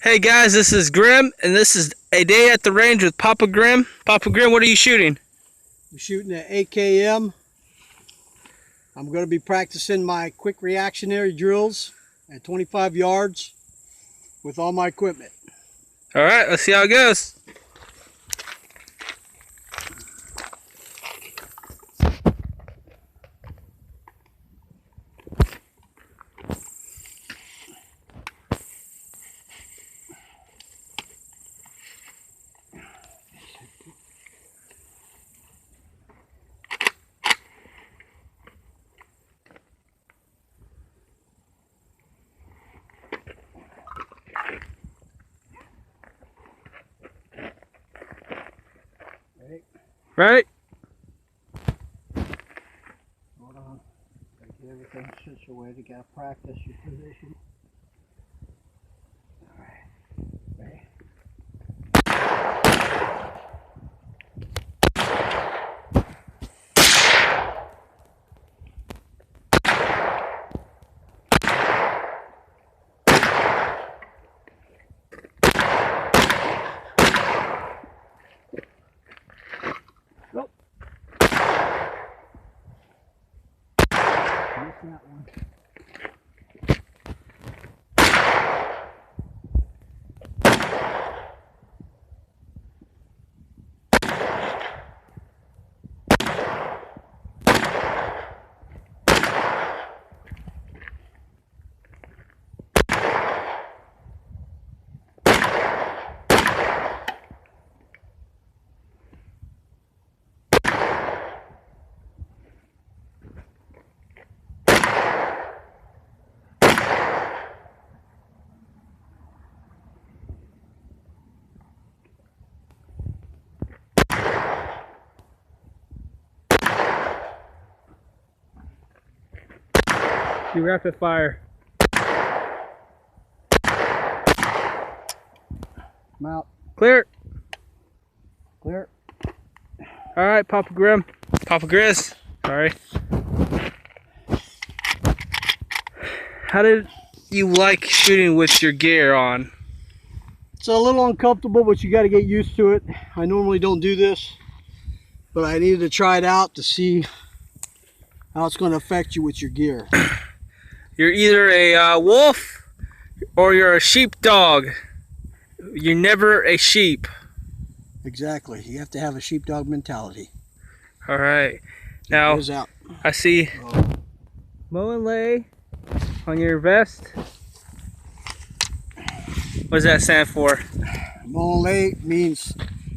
Hey guys, this is Grim, and this is a day at the range with Papa Grim. Papa Grim, what are you shooting? I'm shooting at AKM. I'm going to be practicing my quick reactionary drills at 25 yards with all my equipment. All right, let's see how it goes. Right? Hold on. Gotta get everything situated. Gotta practice your position. Alright. Ready? Nope. Missed that one. Do rapid fire. I'm out. Clear. Clear. All right, Papa Grim. Papa Grizz. Sorry. How did you like shooting with your gear on? It's a little uncomfortable, but you got to get used to it. I normally don't do this, but I needed to try it out to see how it's going to affect you with your gear. You're either a wolf or you're a sheepdog. You're never a sheep. Exactly. You have to have a sheepdog mentality. All right. Now, Out. I see mow and lay on your vest. What does that stand for? Mow and lay means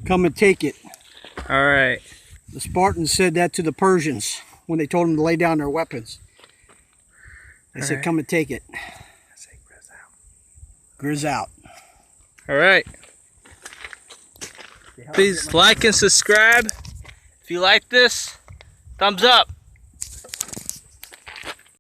come and take it. All right. The Spartans said that to the Persians when they told them to lay down their weapons. They said, come and take it. I say grizz out. Grizz out. All right. Please like and subscribe. If you like this, thumbs up.